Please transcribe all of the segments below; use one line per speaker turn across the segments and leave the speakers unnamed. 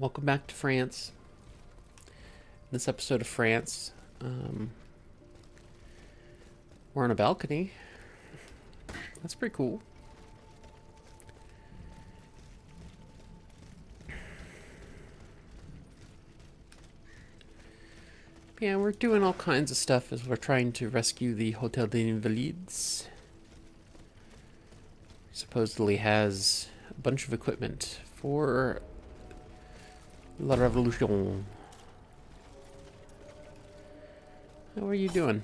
Welcome back to France. This episode of France, we're on a balcony. That's pretty cool. Yeah, we're doing all kinds of stuff as we're trying to rescue the Hotel des Invalides. Supposedly has a bunch of equipment for La Revolution. How are you doing?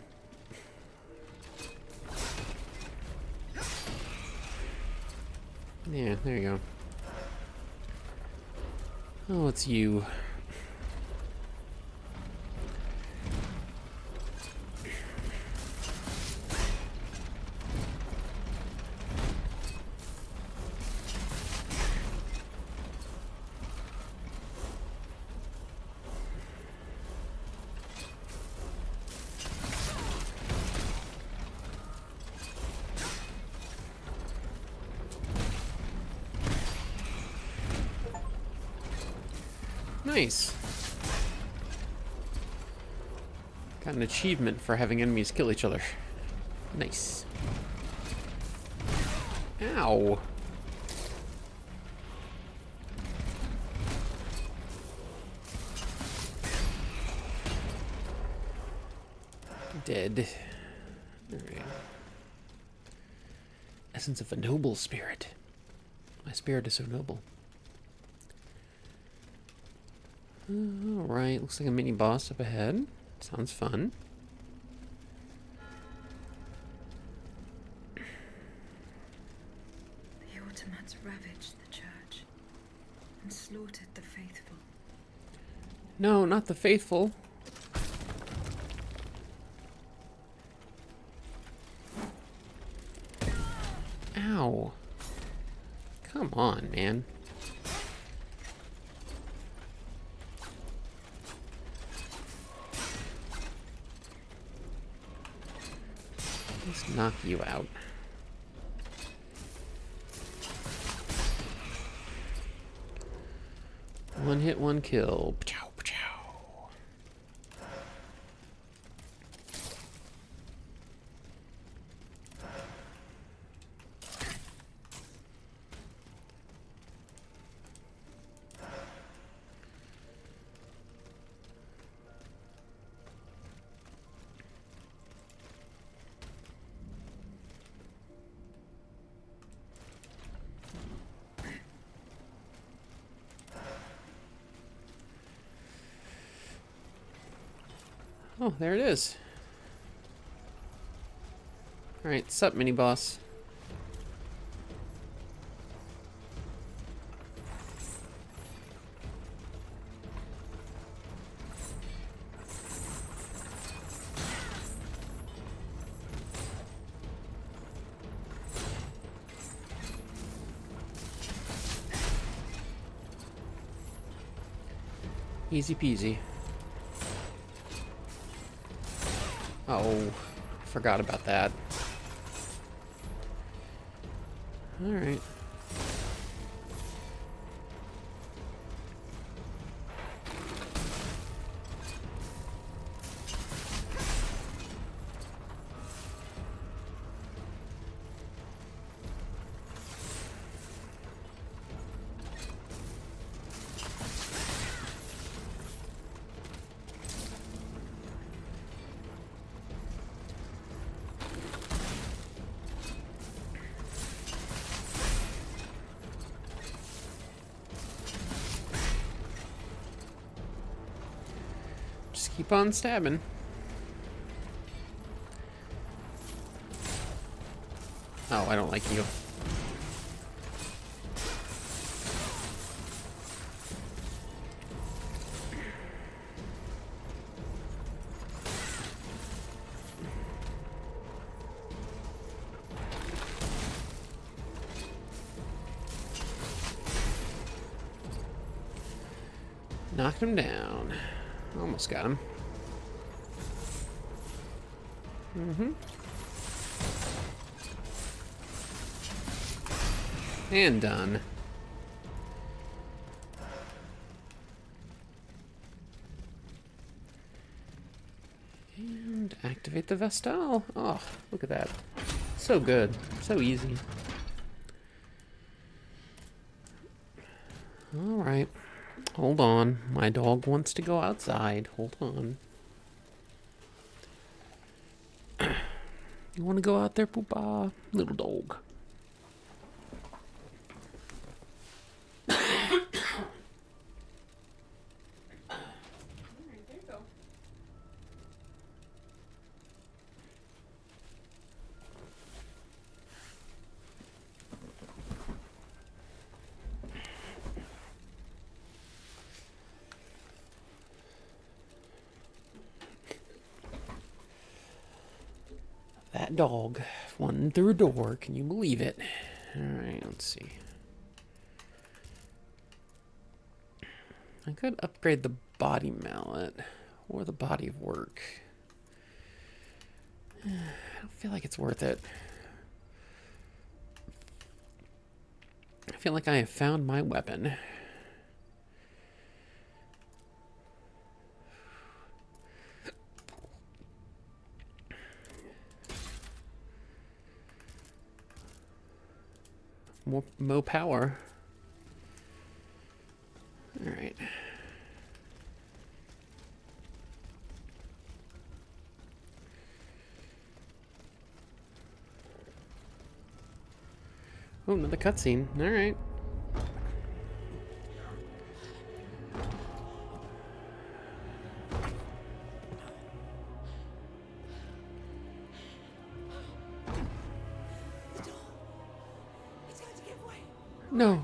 Yeah, there you go. Oh, it's you. Nice. Got an achievement for having enemies kill each other. Nice. Ow. Dead. Alright. Essence of a noble spirit. My spirit is so noble. Alright, looks like a mini boss up ahead. Sounds fun.
The Ottomans ravaged the church and slaughtered the faithful.
No, not the faithful. Ow. Come on, man. Let's knock you out. One hit, one kill. Pachow, pachow. Oh, there it is. Alright, sup, mini boss. Easy peasy. Oh, forgot about that. Alright. Just keep on stabbing. Oh, I don't like you. Knocked him down. Almost got him. And done. And activate the Vestal. Oh, look at that. So good. So easy. Alright. Hold on. My dog wants to go outside. Hold on. You want to go out there, Poopa? Little dog. That dog went through a door. Can you believe it? Alright, let's see. I could upgrade the body mallet or the body of work. I don't feel like it's worth it. I feel like I have found my weapon. More power. Alright. Oh, another cutscene. Alright. No.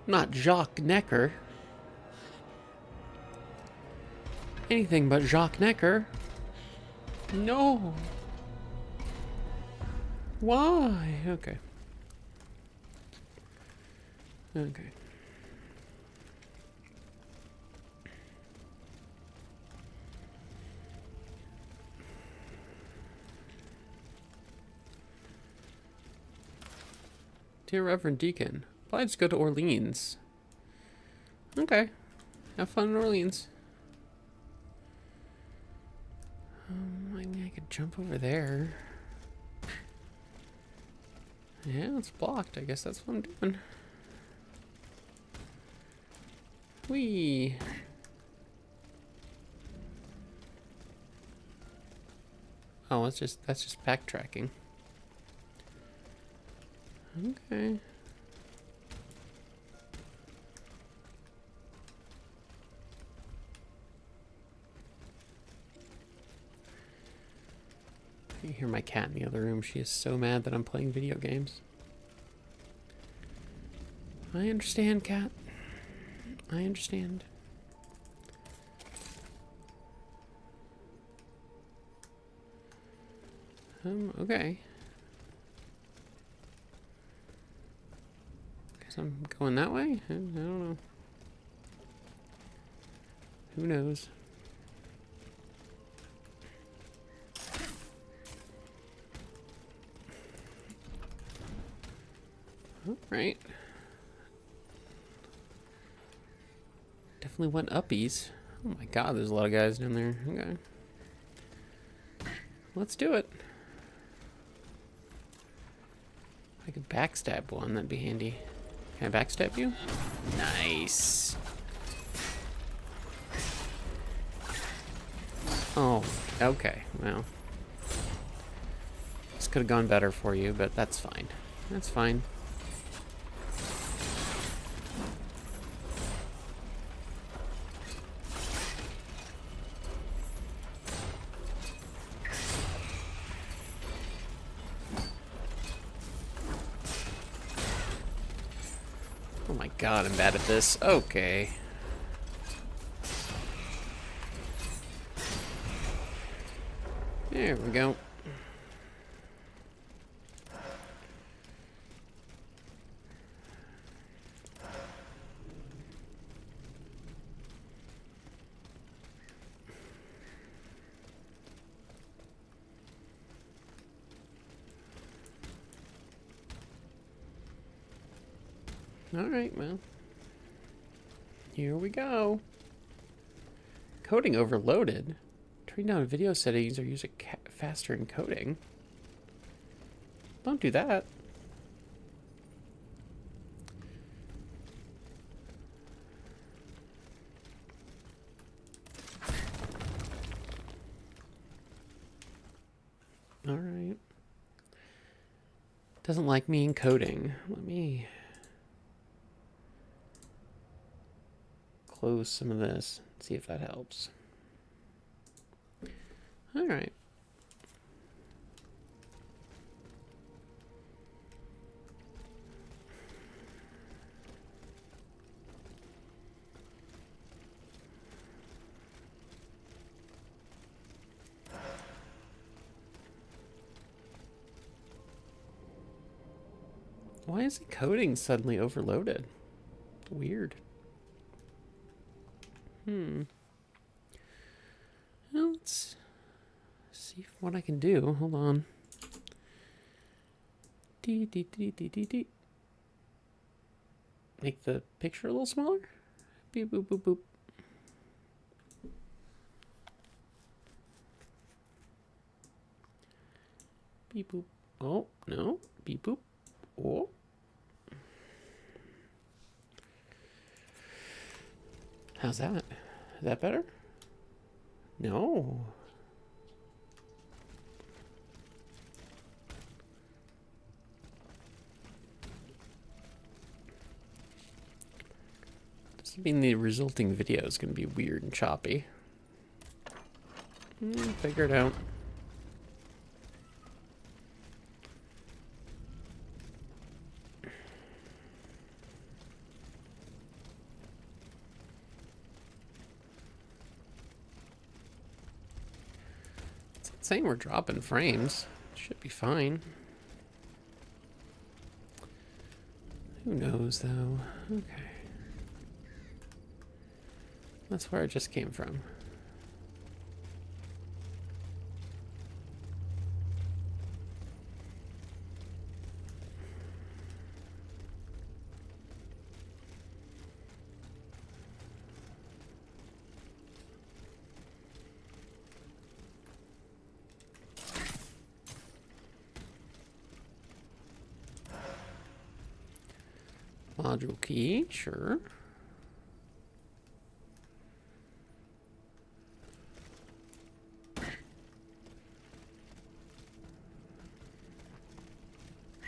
Not Jacques Necker. Anything but Jacques Necker. No. Why? Okay. Okay. Dear Reverend Deacon, let's go to Orleans. Okay. Have fun in Orleans. I mean, I could jump over there. Yeah, it's blocked. I guess that's what I'm doing. Whee! Oh, that's just backtracking. Okay. You hear my cat in the other room. She is so mad that I'm playing video games. I understand, cat. I understand. Okay. Guess I'm going that way? I don't know. Who knows? Alright. Definitely went uppies. Oh my god, there's a lot of guys down there. Okay. Let's do it. I could backstab one, that'd be handy. Can I backstab you? Nice. Oh, okay. Well. This could have gone better for you, but that's fine. That's fine. Oh my god, I'm bad at this. Okay. There we go. Alright, well. Here we go. Coding overloaded. Turning down video settings or use a faster encoding. Don't do that. Alright. Doesn't like me encoding. Let me close some of this. See if that helps. Alright. Why is the coding suddenly overloaded? Weird. Well, let's see what I can do. Hold on. Make the picture a little smaller. Beep boop boop boop. Beep boop. Oh, no. Beep boop. Oh. How's that? Is that better? No. Does it mean the resulting video is going to be weird and choppy? Figure it out. Saying we're dropping frames. Should be fine. Who knows, though? Okay. That's where I just came from. Module key, sure.
I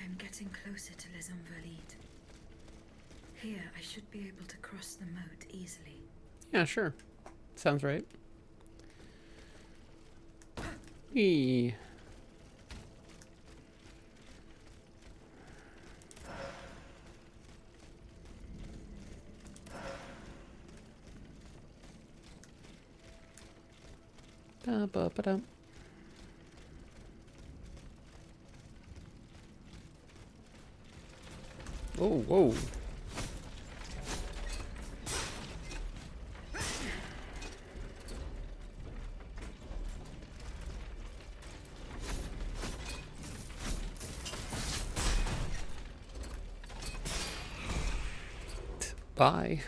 am getting closer to Les Invalides. Here, I should be able to cross the moat easily.
Yeah, sure. Sounds right. Eee. Ba-ba-ba-dum. Oh, whoa. Bye.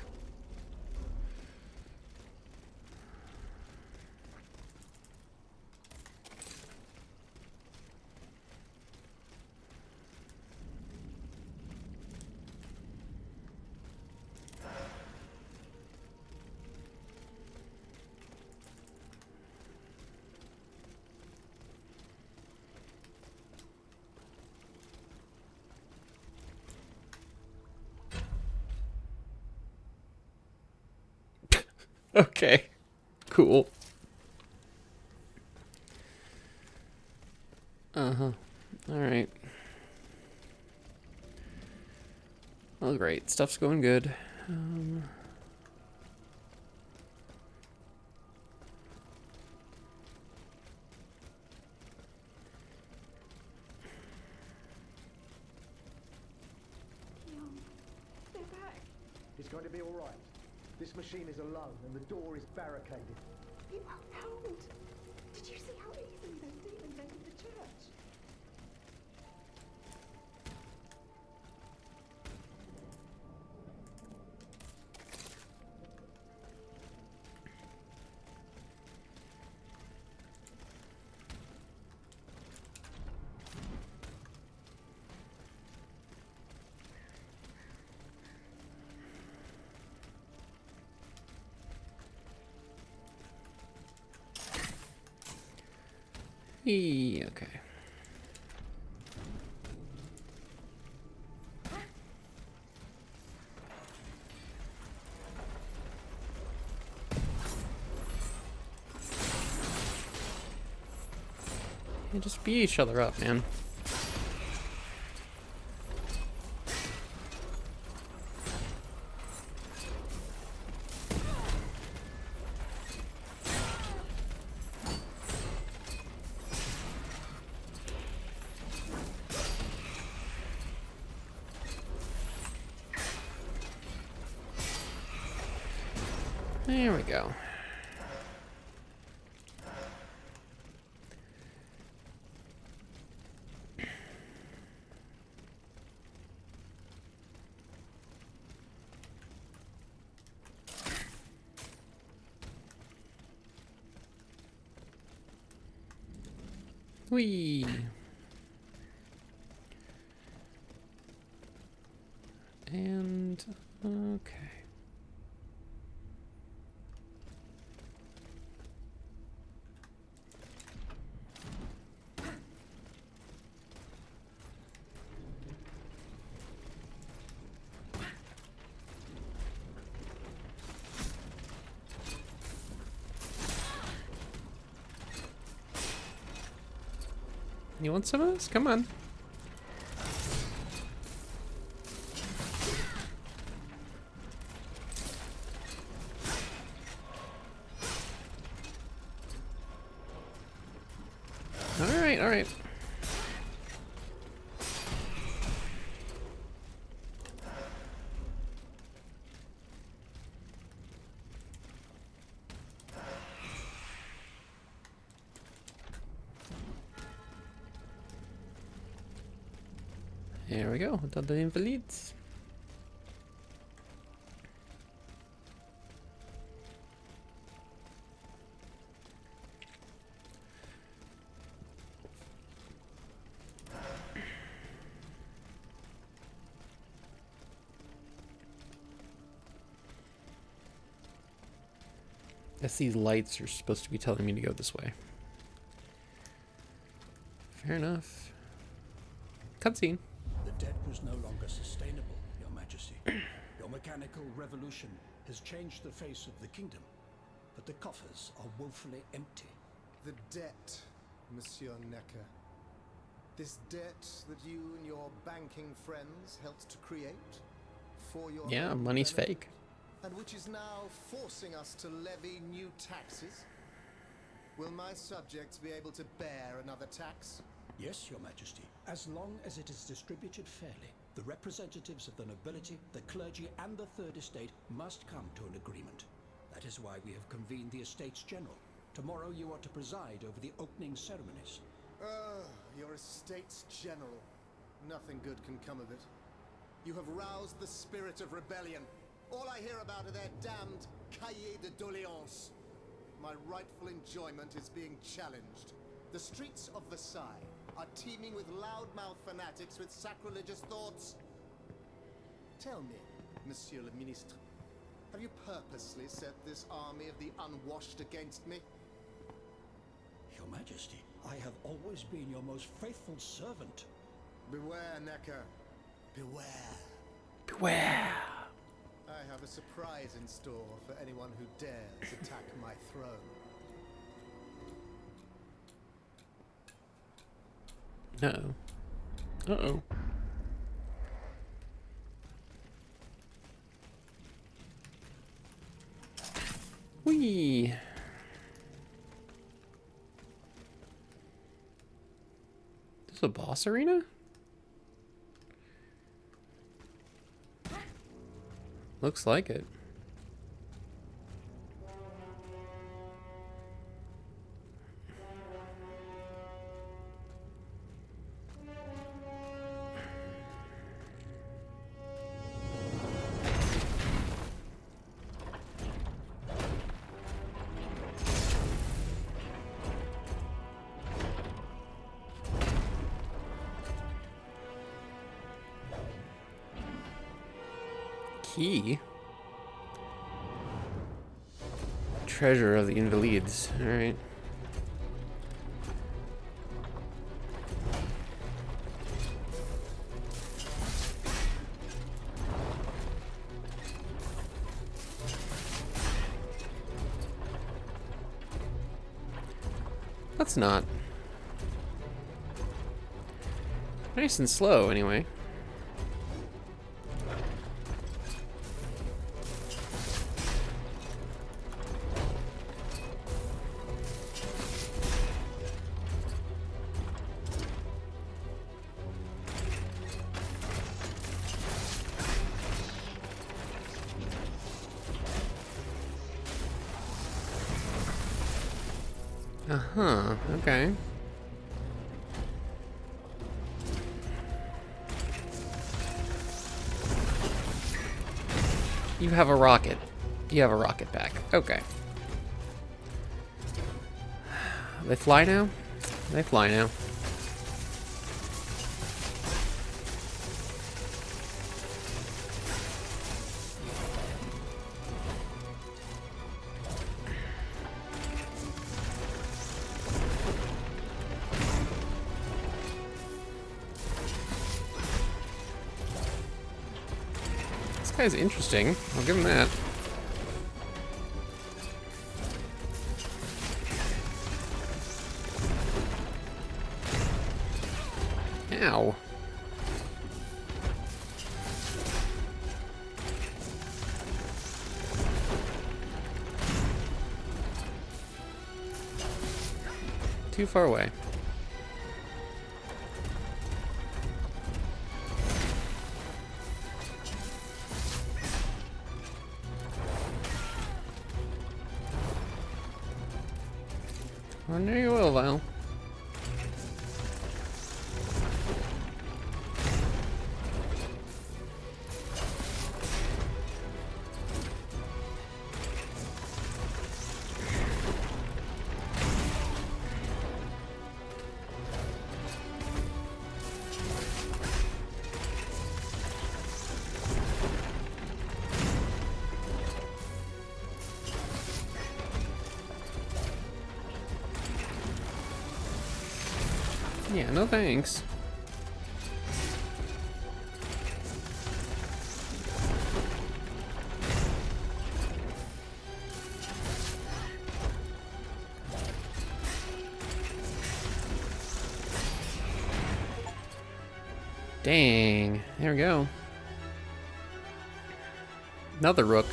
Okay. Cool. Uh-huh. Alright. Well, great. Stuff's going good.
They're back.
It's going to be all right. This machine is alone and the door is barricaded.
It won't hold. Did you see how easily those demons entered the church?
Okay. Yeah, just beat each other up, man. There we go. Whee! And okay. You want some of this? Come on. All right. There we go. Done the invalids. Guess these lights are supposed to be telling me to go this way. Fair enough. Cutscene.
The debt was no longer sustainable, Your Majesty. Your mechanical revolution has changed the face of the kingdom, but the coffers are woefully empty.
The debt, Monsieur Necker. This debt that you and your banking friends helped to create for your
Yeah,
own
money's
benefit,
fake.
and which is now forcing us to levy new taxes. Will my subjects be able to bear another tax?
Yes, Your Majesty, as long as it is distributed fairly. The representatives of the nobility, the clergy, and the Third Estate must come to an agreement. That is why we have convened the Estates General. Tomorrow you are to preside over the opening ceremonies.
Your Estates General. Nothing good can come of it. You have roused the spirit of rebellion. All I hear about are their damned cahiers de doléances. My rightful enjoyment is being challenged. The streets of Versailles are teeming with loudmouth fanatics with sacrilegious thoughts. Tell me, Monsieur le Ministre, have you purposely set this army of the unwashed against me?
Your Majesty, I have always been your most faithful servant.
Beware, Necker. Beware.
Beware.
I have a surprise in store for anyone who dares attack my throne.
Uh-oh. Uh-oh. Whee! This is a boss arena? Looks like it. Key. Treasure of the Invalides. Alright. Let's not. Nice and slow, anyway. Uh-huh, okay. You have a rocket. You have a rocket back. Okay. They fly now? They fly now. This guy's interesting. I'll give him that. Ow. Too far away. Well, there you will, Val. Yeah, no thanks. Dang. There we go. Another rook.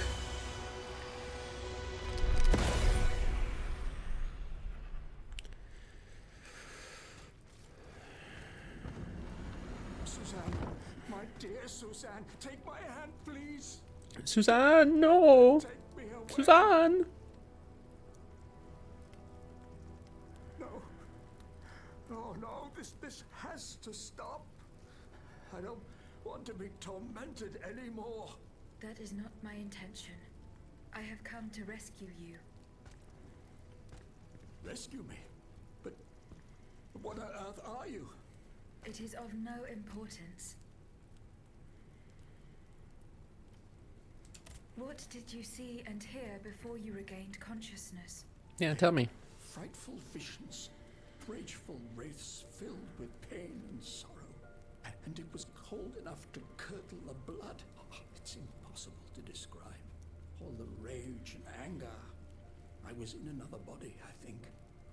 Suzanne, my dear Suzanne, take my hand, please.
Suzanne, no!
Take me away.
Suzanne!
No. No, no, this has to stop. I don't want to be tormented anymore.
That is not my intention. I have come to rescue you.
Rescue me? But what on earth are you?
It is of no importance. What did you see and hear before you regained consciousness?
Yeah, tell me.
Frightful visions, rageful wraiths filled with pain and sorrow. And it was cold enough to curdle the blood. Oh, it's impossible to describe. All the rage and anger. I was in another body, I think.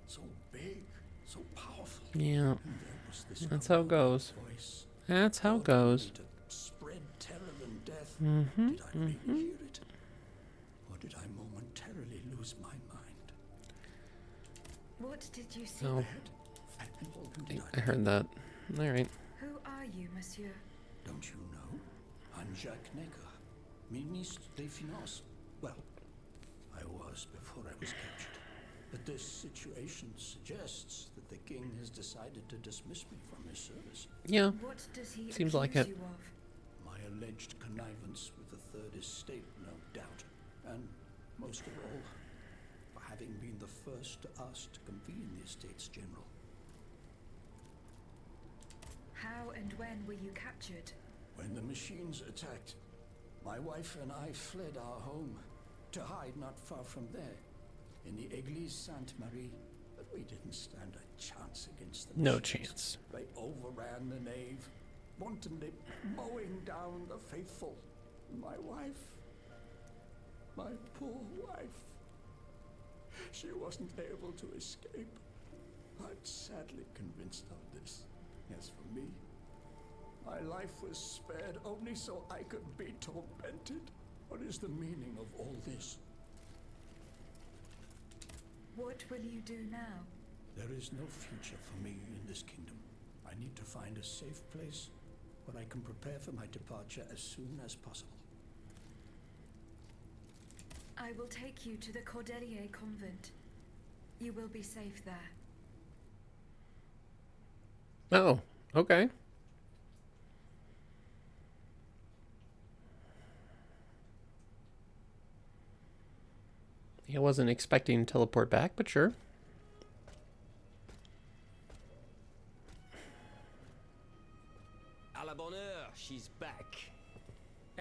So big, so powerful.
Yeah,
And there was this
that's how it goes.
voice.
That's how it
calling me
goes.
to spread terror and death.
Mm-hmm,
Did I really hear it? Or did I momentarily lose my mind?
What did you see?
Oh,
And whom did
I heard that. Alright.
Who are you, monsieur?
Don't you know? I'm Jacques Necker, Ministre des Finances. Well, I was before I was captured. But this situation suggests that the king has decided to dismiss me from his service.
Yeah,
What does he
Seems
accuse
like it.
you of?
My alleged connivance with the Third Estate, no doubt. And most of all, for having been the first to ask to convene the Estates General.
How and when were you captured?
When the machines attacked, my wife and I fled our home to hide not far from there, in the Église Sainte-Marie. But we didn't stand a chance against the
no
machines.
chance.
They overran the nave, wantonly mowing down the faithful. My wife, my poor wife, she wasn't able to escape. I'm sadly convinced of this. As for me, my life was spared only so I could be tormented. What is the meaning of all this?
What will you do now?
There is no future for me in this kingdom. I need to find a safe place where I can prepare for my departure as soon as possible.
I will take you to the Cordelier convent. You will be safe there.
Oh, okay. I wasn't expecting to teleport back, but sure.
À la bonne heure, she's back.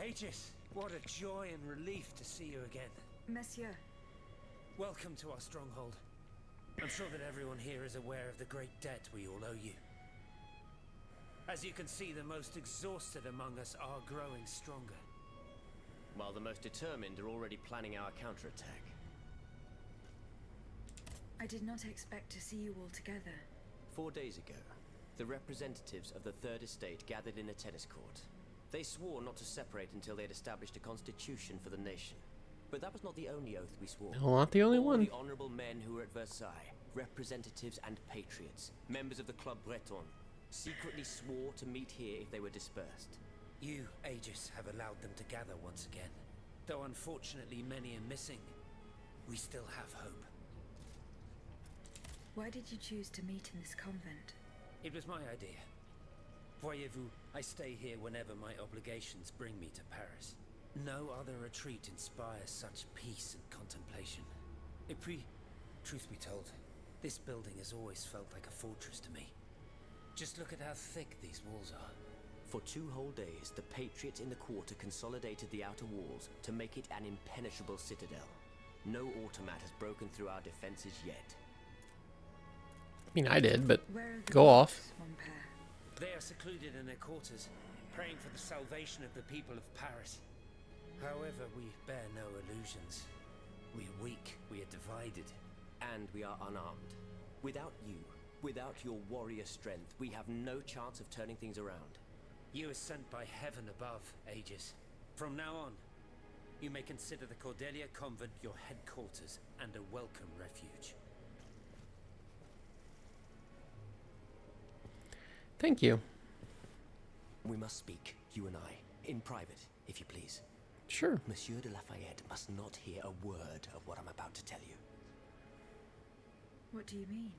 Aegis, what a joy and relief to see you again.
Monsieur,
Welcome to our stronghold. I'm sure that everyone here is aware of the great debt we all owe you. As you can see, the most exhausted among us are growing stronger.
While the most determined are already planning our counterattack.
I did not expect to see you all together.
4 days ago, the representatives of the Third Estate gathered in a tennis court. They swore not to separate until they had established a constitution for the nation. But that was not the only oath we swore.
No, not the only
All
one.
the honorable men who were at Versailles, representatives and patriots, members of the Club Breton, secretly swore to meet here if they were dispersed.
You, Aegis, have allowed them to gather once again. Though unfortunately many are missing, we still have hope.
Why did you choose to meet in this convent?
It was my idea. Voyez-vous, I stay here whenever my obligations bring me to Paris. No other retreat inspires such peace and contemplation. Et puis, truth be told, this building has always felt like a fortress to me. Just look at how thick these walls are.
For 2 whole days, the patriots in the quarter consolidated the outer walls to make it an impenetrable citadel. No automat has broken through our defenses yet.
I mean, I did, but
Where are the
go off.
monks, mon père?
They are secluded in their quarters, praying for the salvation of the people of Paris. However, we bear no illusions. We are weak, we are divided.
And we are unarmed. Without you, without your warrior strength, we have no chance of turning things around.
You are sent by heaven above, Aegis. From now on, you may consider the Cordelia Convent your headquarters and a welcome refuge.
Thank you.
We must speak, you and I, in private, if you please.
Sure.
Monsieur de Lafayette must not hear a word of what I'm about to tell you.
What do you mean?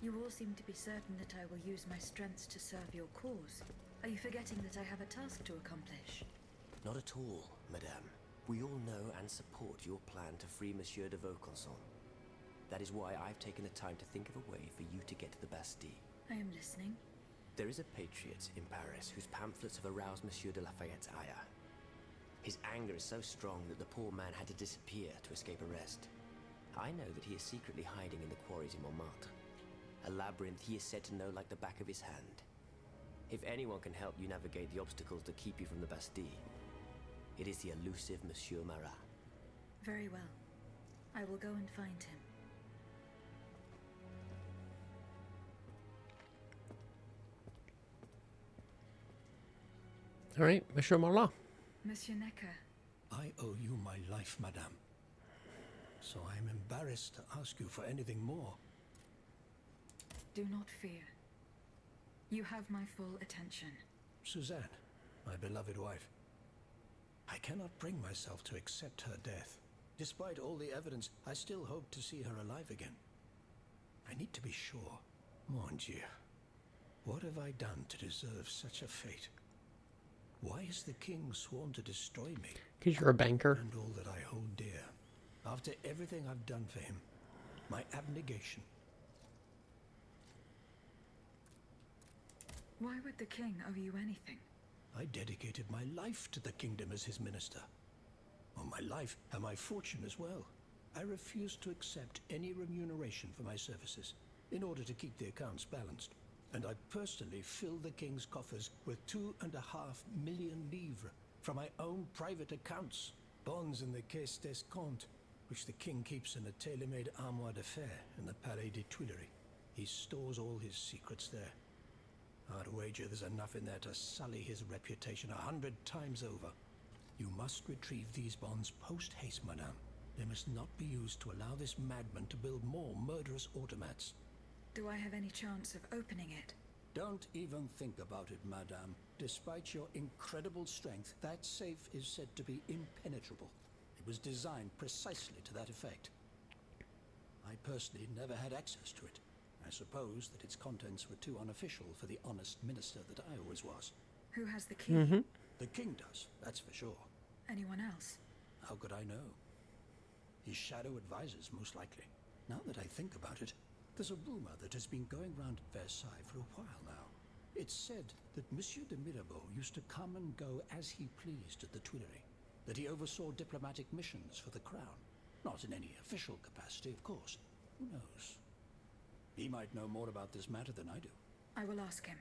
You all seem to be certain that I will use my strengths to serve your cause. Are you forgetting that I have a task to accomplish?
Not at all, madame. We all know and support your plan to free Monsieur de Vaucanson. That is why I've taken the time to think of a way for you to get to the Bastille.
I am listening.
There is a patriot in Paris whose pamphlets have aroused Monsieur de Lafayette's ire. His anger is so strong that the poor man had to disappear to escape arrest. I know that he is secretly hiding in the quarries in Montmartre. A labyrinth he is said to know like the back of his hand. If anyone can help you navigate the obstacles that keep you from the Bastille, it is the elusive Monsieur Marat.
Very well. I will go and find him.
All right, Monsieur Marla.
Monsieur Necker,
I owe you my life, madame. So I am embarrassed to ask you for anything more.
do not fear. You have my full attention.
Suzanne, my beloved wife. I cannot bring myself to accept her death. Despite all the evidence, I still hope to see her alive again. I need to be sure. Mon Dieu. What have I done to deserve such a fate? Why has the king sworn to destroy me?
Because you're a banker.
And all that I hold dear. After everything I've done for him. My abnegation.
Why would the king owe you anything?
I dedicated my life to the kingdom as his minister. Well, my life and my fortune as well. I refuse to accept any remuneration for my services in order to keep the accounts balanced. And I personally fill the king's coffers with 2.5 million livres from my own private accounts, bonds in the Caisse d'Escompte, which the king keeps in a tailor-made armoire d'affaires in the Palais des Tuileries. He stores all his secrets there. I'd wager there's enough in there to sully his reputation 100 times over. You must retrieve these bonds post-haste, madame. They must not be used to allow this madman to build more murderous automats.
Do I have any chance of opening it?
Don't even think about it, madame. Despite your incredible strength, that safe is said to be impenetrable. It was designed precisely to that effect. I personally never had access to it. I suppose that its contents were too unofficial for the honest minister that I always was.
Who has the key?
The king does, that's for sure.
Anyone else?
How could I know? His shadow advisors, most likely. Now that I think about it, there's a rumor that has been going round at Versailles for a while now. It's said that Monsieur de Mirabeau used to come and go as he pleased at the Tuileries, that he oversaw diplomatic missions for the crown. Not in any official capacity, of course. Who knows? He might know more about this matter than I do.
I will ask him.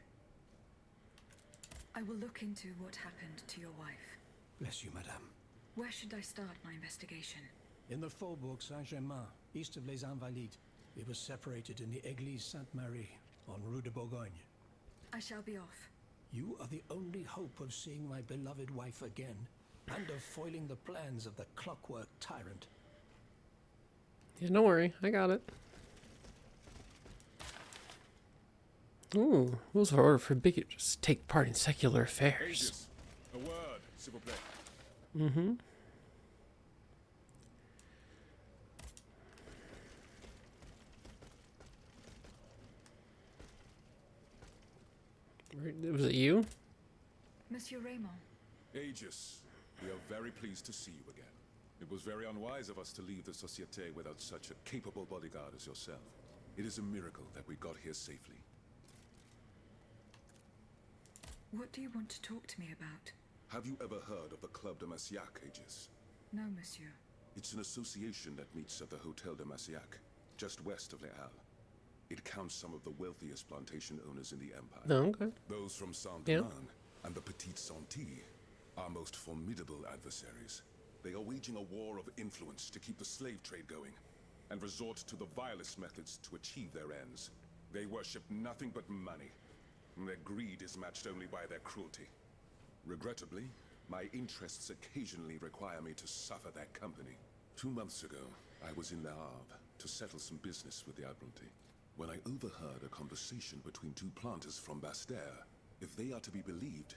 I will look into what happened to your wife.
Bless you, madame.
Where should I start my investigation?
In the Faubourg Saint-Germain, east of Les Invalides. It was separated in the Église Sainte-Marie, on Rue de Bourgogne.
I shall be off.
You are the only hope of seeing my beloved wife again, and of foiling the plans of the clockwork tyrant.
Yeah, don't worry. I got it. Ooh, rules of order forbid you to just take part in secular affairs.
Aegis, a word, s'il vous plaît.
Mm-hmm. Was it you?
Monsieur Raymond.
Aegis, we are very pleased to see you again. It was very unwise of us to leave the Société without such a capable bodyguard as yourself. It is a miracle that we got here safely.
What do you want to talk to me about?
Have you ever heard of the Club de Massiac, Aegis?
No, monsieur.
It's an association that meets at the Hotel de Massiac, just west of Les Halles. It counts some of the wealthiest plantation owners in the empire.
Oh, okay.
Those from Saint-Domingue and the Petite Santilles, our most formidable adversaries. They are waging a war of influence to keep the slave trade going, and resort to the vilest methods to achieve their ends. They worship nothing but money, and their greed is matched only by their cruelty. Regrettably, my interests occasionally require me to suffer their company. 2 months ago, I was in Le Havre to settle some business with the Admiralty, when I overheard a conversation between 2 planters from Bastère. If they are to be believed,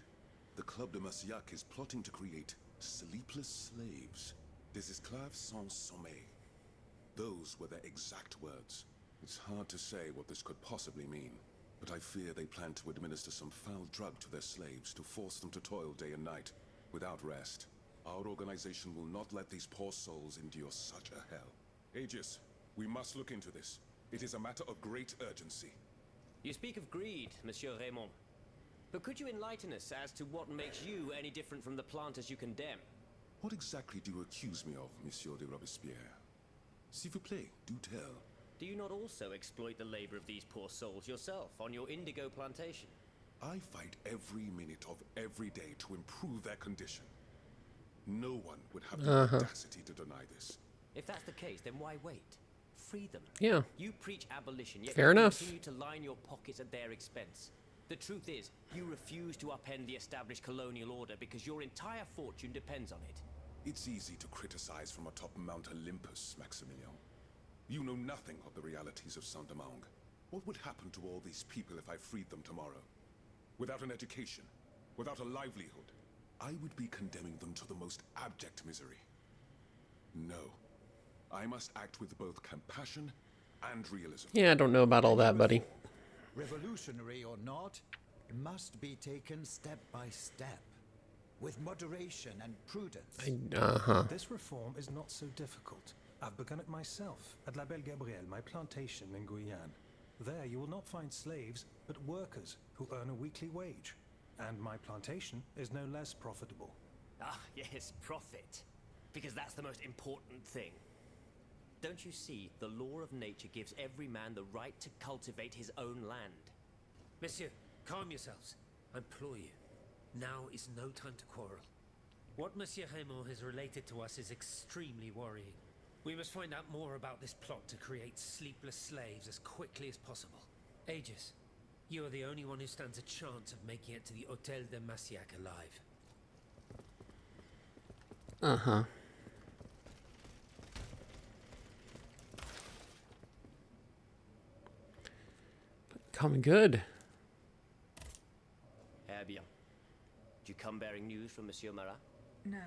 the Club de Massiac is plotting to create sleepless slaves, des esclaves sans sommeil. Those were their exact words. It's hard to say what this could possibly mean, but I fear they plan to administer some foul drug to their slaves to force them to toil day and night, without rest. Our organization will not let these poor souls endure such a hell. Aegis, we must look into this. It is a matter of great urgency.
You speak of greed, Monsieur Raymond. But could you enlighten us as to what makes you any different from the planters you condemn?
What exactly do you accuse me of, Monsieur de Robespierre? S'il vous plaît, do tell.
Do you not also exploit the labor of these poor souls yourself on your indigo plantation?
I fight every minute of every day to improve their condition. No one would have the audacity to deny this.
If that's the case, then why wait? Free them.
Yeah.
You preach abolition, yet
Fair
you
enough.
continue to line your pockets at their expense. The truth is, you refuse to upend the established colonial order because your entire fortune depends on it.
It's easy to criticize from atop Mount Olympus, Maximilian. You know nothing of the realities of Saint-Domingue. What would happen to all these people if I freed them tomorrow? Without an education, without a livelihood, I would be condemning them to the most abject misery. No. I must act with both compassion and realism.
Yeah, I don't know about all that, buddy.
Revolutionary or not, it must be taken step by step, with moderation and prudence.
This reform is not so difficult. I've begun it myself at La Belle Gabrielle, my plantation in Guyane. There you will not find slaves, but workers who earn a weekly wage. And my plantation is no less profitable.
Ah, yes, profit. Because that's the most important thing. Don't you see, the law of nature gives every man the right to cultivate his own land.
Monsieur, calm yourselves. I implore you. Now is no time to quarrel. What Monsieur Raymond has related to us is extremely worrying. We must find out more about this plot to create sleepless slaves as quickly as possible. Aegis, you are the only one who stands a chance of making it to the Hotel de Massiac alive.
Uh-huh. Common good.
Eh bien. Do you come bearing news from Monsieur Marat?
No,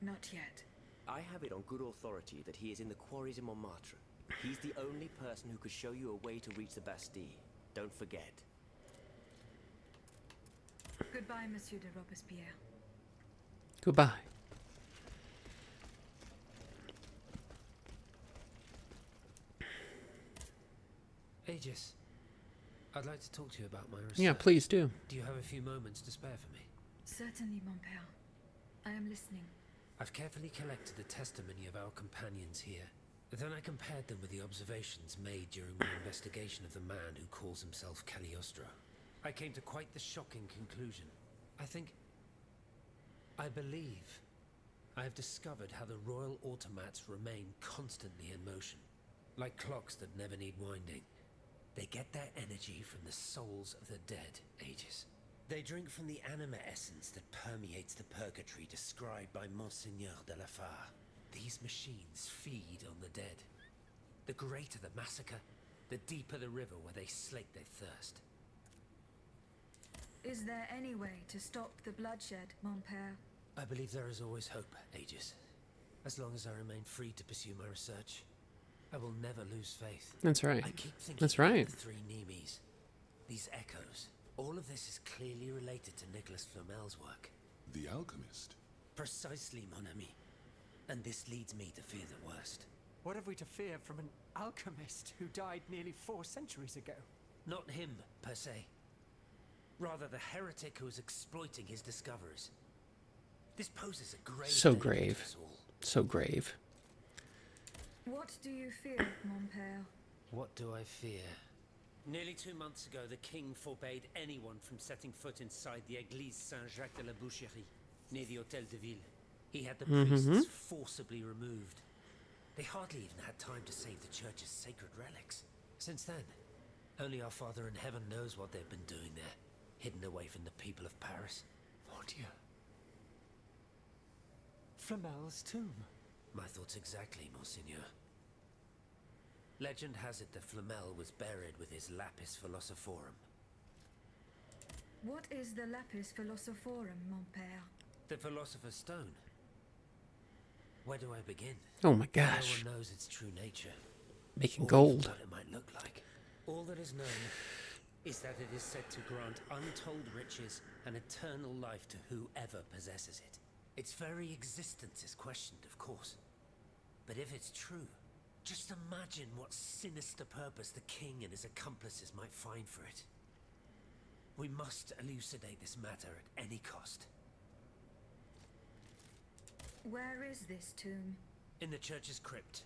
not yet.
I have it on good authority that he is in the quarries in Montmartre. He's the only person who could show you a way to reach the Bastille. Don't forget.
Goodbye, Monsieur de Robespierre.
Goodbye.
Aegis, I'd like to talk to you about my research.
Yeah, please do.
Do you have a few moments to spare for me?
Certainly, mon père. I am listening.
I've carefully collected the testimony of our companions here. Then I compared them with the observations made during my investigation of the man who calls himself Cagliostro. I came to quite the shocking conclusion. I believe I have discovered how the royal automats remain constantly in motion. Like clocks that never need winding. They get their energy from the souls of the dead, Aegis. They drink from the anima essence that permeates the purgatory described by Monseigneur de la Fare. These machines feed on the dead. The greater the massacre, the deeper the river where they slake their thirst.
Is there any way to stop the bloodshed, mon père?
I believe there is always hope, Aegis. As long as I remain free to pursue my research, I will never lose faith.
That's right.
I keep thinking
That's
about
right.
the three Nemes. These echoes. All of this is clearly related to Nicholas Flamel's work.
The alchemist?
Precisely, mon ami. And this leads me to fear the worst.
What have we to fear from an alchemist who died nearly 4 centuries ago?
Not him, per se. Rather, the heretic who is exploiting his discoveries. This poses a grave
So
danger to
grave.
us all.
So grave.
What do you fear, mon père?
What do I fear? Nearly 2 months ago, the king forbade anyone from setting foot inside the Église Saint-Jacques de la Boucherie, near the Hôtel de Ville. He had the priests forcibly removed. They hardly even had time to save the church's sacred relics. Since then, only our Father in heaven knows what they've been doing there, hidden away from the people of Paris.
Oh dear. Flamel's tomb.
My thoughts exactly, Monseigneur. Legend has it that Flamel was buried with his lapis philosophorum.
What is the lapis philosophorum, mon père?
The Philosopher's Stone. Where do I begin?
Oh my gosh.
No one knows its true nature.
Making
Or
gold.
even what it might look like. All that is known is that it is said to grant untold riches and eternal life to whoever possesses it. Its very existence is questioned, of course. But if it's true, just imagine what sinister purpose the king and his accomplices might find for it. We must elucidate this matter at any cost.
Where is this tomb?
In the church's crypt.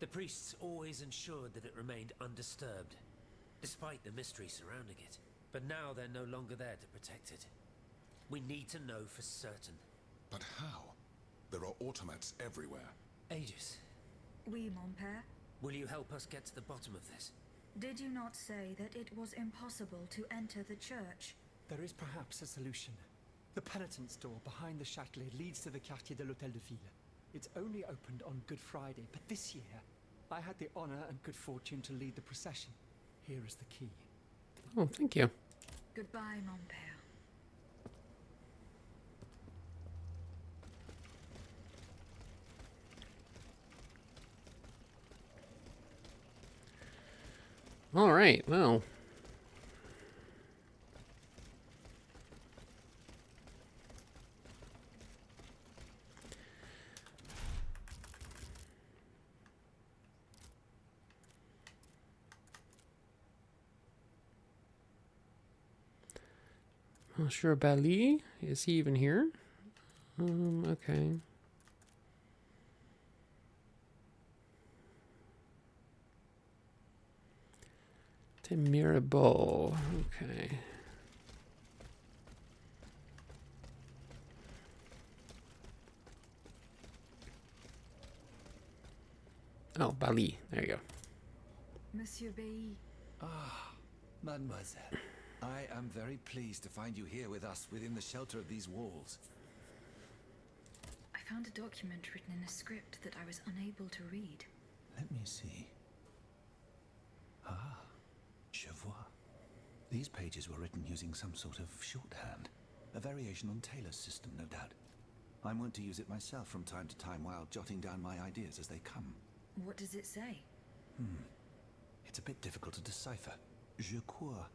The priests always ensured that it remained undisturbed, despite the mystery surrounding it. But now they're no longer there to protect it. We need to know for certain.
But how? There are automats everywhere.
Aegis,
Oui, mon père.
will you help us get to the bottom of this?
Did you not say that it was impossible to enter the church?
There is perhaps a solution. The penitence door behind the Châtelet leads to the Quartier de l'Hôtel de Ville. It's only opened on Good Friday, but this year, I had the honor and good fortune to lead the procession. Here is the key.
Oh, thank you.
Goodbye, mon père.
All right, well. Monsieur Bali, is he even here? Okay. To Mirabeau, okay. Oh, Bali, there you go.
Monsieur Bailly,
Ah, mademoiselle. I am very pleased to find you here with us within the shelter of these walls.
I found a document written in a script that I was unable to read.
Let me see. Ah, je vois. These pages were written using some sort of shorthand. A variation on Taylor's system, no doubt. I'm wont to use it myself from time to time while jotting down my ideas as they come.
What does it say?
It's a bit difficult to decipher. Je crois.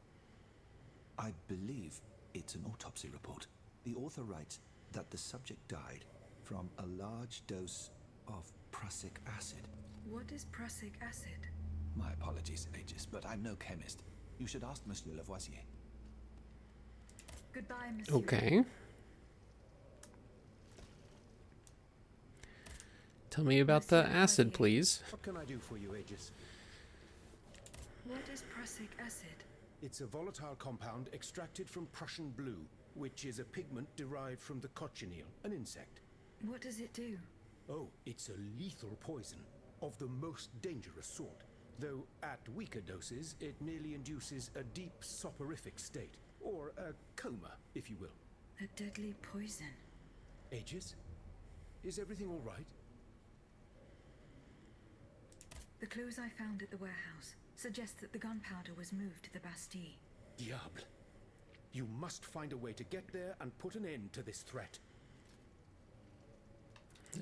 I believe it's an autopsy report. The author writes that the subject died from a large dose of prussic acid.
What is prussic acid?
My apologies, Aegis, but I'm no chemist. You should ask Monsieur Lavoisier.
Goodbye, Monsieur.
Okay. Tell me about the acid, please.
What can I do for you, Aegis?
What is prussic acid?
It's a volatile compound extracted from Prussian blue, which is a pigment derived from the cochineal, an insect.
What does it do?
Oh, it's a lethal poison of the most dangerous sort. Though at weaker doses, it merely induces a deep soporific state, or a coma, if you will.
A deadly poison.
Aegis? Is everything all right?
The clues I found at the warehouse suggest that the gunpowder was moved to the Bastille.
Diable. You must find a way to get there and put an end to this threat.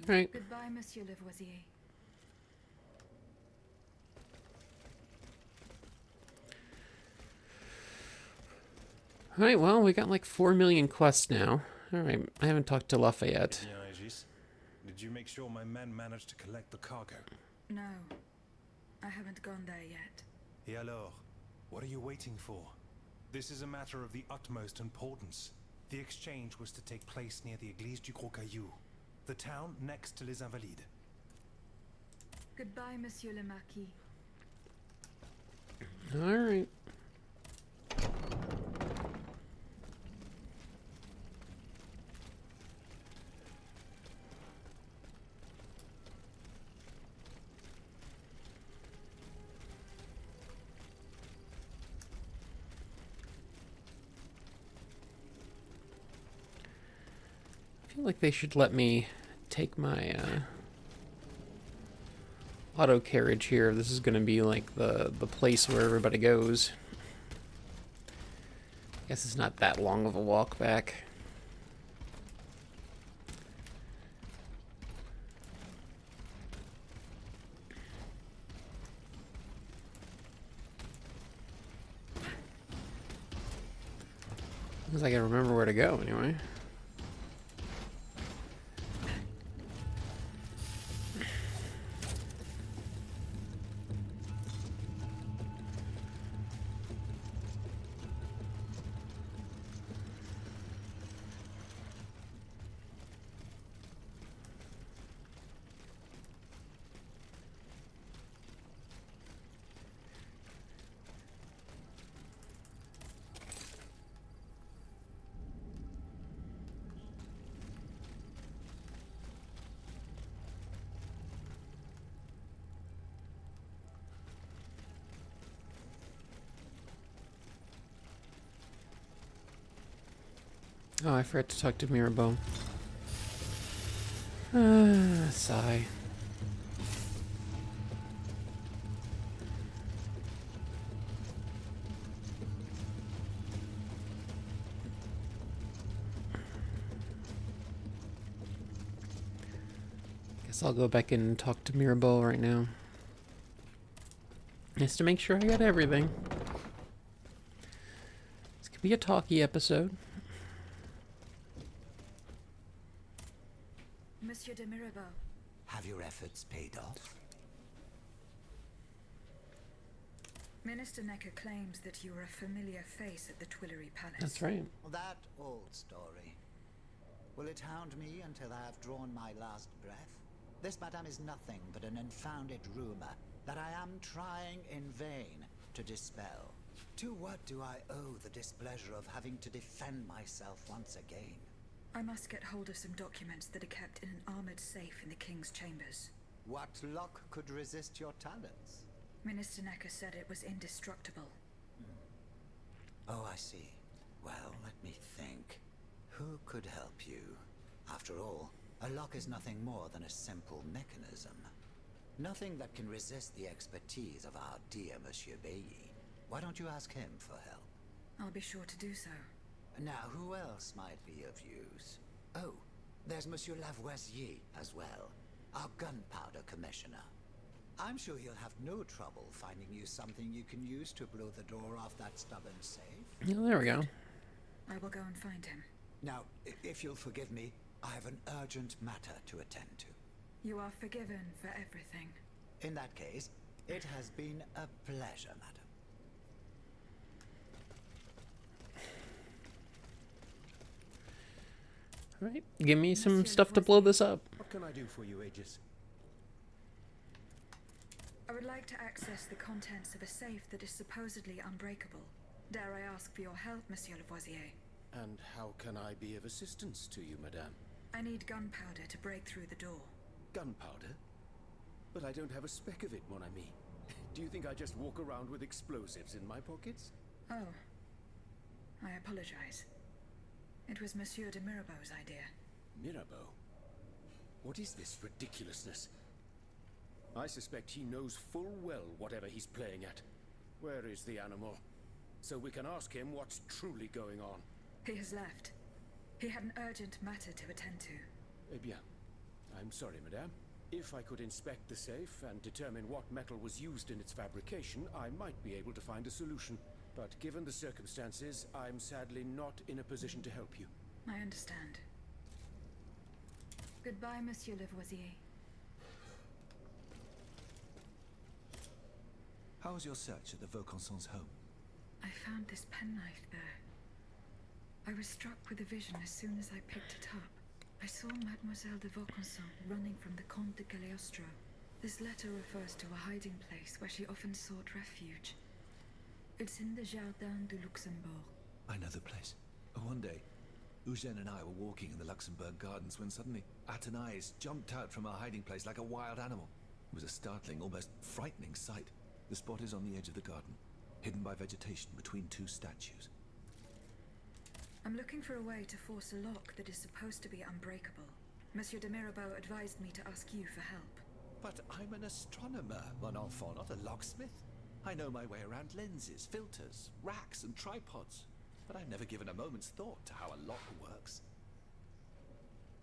Right.
Goodbye, Monsieur Lavoisier.
Alright, well, we got like 4 million quests now. Alright, I haven't talked to Lafayette.
Yeah, Aegis. Did you make sure my men managed to collect the cargo?
No, I haven't gone there yet.
Et alors? What are you waiting for? This is a matter of the utmost importance. The exchange was to take place near the Église du Gros Caillou, the town next to Les Invalides.
Goodbye, Monsieur le Marquis.
Alright. I feel like they should let me take my auto carriage here. This is going to be like the place where everybody goes. Guess it's not that long of a walk back. Looks like I remember where to go anyway. Oh, I forgot to talk to Mirabeau. Sigh. Guess I'll go back and talk to Mirabeau right now. Just to make sure I got everything. This could be a talky episode.
Monsieur de Mirabeau.
Have your efforts paid off?
Minister Necker claims that you are a familiar face at the Tuileries Palace.
That's right.
That old story. Will it hound me until I have drawn my last breath? This, madame, is nothing but an unfounded rumor that I am trying in vain to dispel. To what do I owe the displeasure of having to defend myself once again?
I must get hold of some documents that are kept in an armored safe in the King's chambers.
What luck could resist your talents?
Minister Necker said it was indestructible.
Oh, I see. Well, let me think. Who could help you? After all, a lock is nothing more than a simple mechanism. Nothing that can resist the expertise of our dear Monsieur Bailly. Why don't you ask him for help?
I'll be sure to do so.
Now, who else might be of use? Oh, there's Monsieur Lavoisier as well, our gunpowder commissioner. I'm sure he'll have no trouble finding you something you can use to blow the door off that stubborn safe.
Yeah, there we go.
I will go and find him.
Now, if you'll forgive me, I have an urgent matter to attend to.
You are forgiven for everything.
In that case, it has been a pleasure, madam.
All right, give me some stuff to blow this up.
What can I do for you, Aegis?
I would like to access the contents of a safe that is supposedly unbreakable. Dare I ask for your help, Monsieur Lavoisier?
And how can I be of assistance to you, madame?
I need gunpowder to break through the door.
Gunpowder? But I don't have a speck of it, mon ami. Do you think I just walk around with explosives in my pockets?
Oh. I apologize. It was Monsieur de Mirabeau's idea.
Mirabeau? What is this ridiculousness? I suspect he knows full well whatever he's playing at. Where is the animal? So we can ask him what's truly going on.
He has left. He had an urgent matter to attend to.
Eh bien. I'm sorry, madame. If I could inspect the safe and determine what metal was used in its fabrication, I might be able to find a solution. But given the circumstances, I'm sadly not in a position to help you.
I understand. Goodbye, Monsieur Lavoisier.
How was your search at the Vaucansons' home?
I found this penknife there. I was struck with a vision as soon as I picked it up. I saw Mademoiselle de Vaucanson running from the Comte de Cagliostro. This letter refers to a hiding place where she often sought refuge. It's in the Jardin du Luxembourg.
I know the place. One day, Eugène and I were walking in the Luxembourg Gardens when suddenly Athénaïs jumped out from our hiding place like a wild animal. It was a startling, almost frightening sight. The spot is on the edge of the garden, hidden by vegetation between two statues.
I'm looking for a way to force a lock that is supposed to be unbreakable. Monsieur de Mirabeau advised me to ask you for help.
But I'm an astronomer, mon enfant, not a locksmith. I know my way around lenses, filters, racks, and tripods. But I've never given a moment's thought to how a lock works.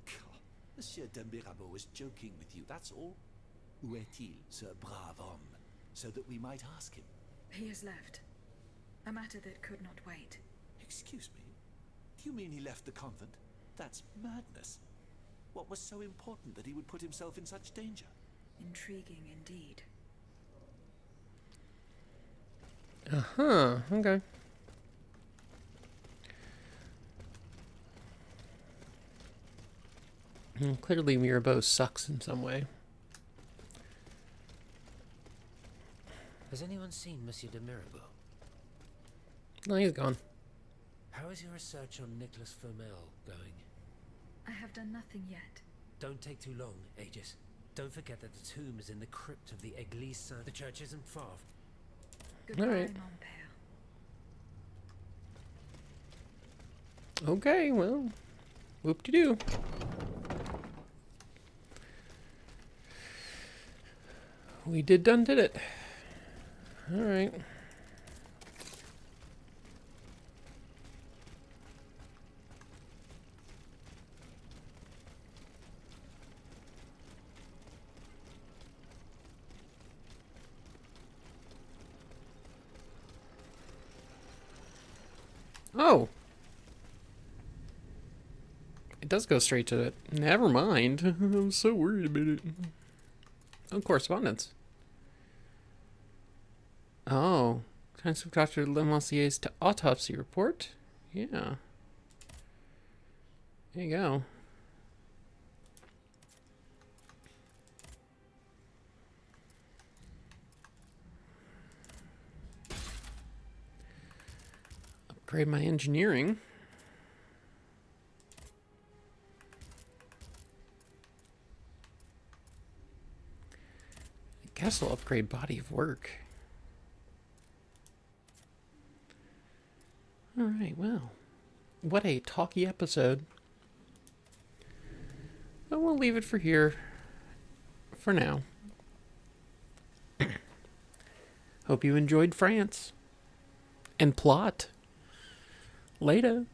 God, Monsieur de Mirabeau was joking with you, that's all. Où est-il, ce brave homme? So that we might ask him.
He has left. A matter that could not wait.
Excuse me? Do you mean he left the convent? That's madness. What was so important that he would put himself in such danger?
Intriguing indeed.
Uh-huh, okay. Clearly Mirabeau sucks in some way.
Has anyone seen Monsieur de Mirabeau?
No, he's gone.
How is your research on Nicholas Flamel going?
I have done nothing yet.
Don't take too long, Aegis. Don't forget that the tomb is in the crypt of the Église Saint. The church isn't far.
Goodbye,
All right.
mon père.
Okay, well, whoop-de-doo. We did it. All right. Oh. It does go straight to it. Never mind. I'm so worried about it. Oh, correspondence. Oh. Thanks for Dr. Lemossier's autopsy report. Yeah. There you go. Upgrade my engineering. I guess I'll upgrade body of work. All right, well, what a talky episode. But we'll leave it for here for now. Hope you enjoyed France and plot. Later.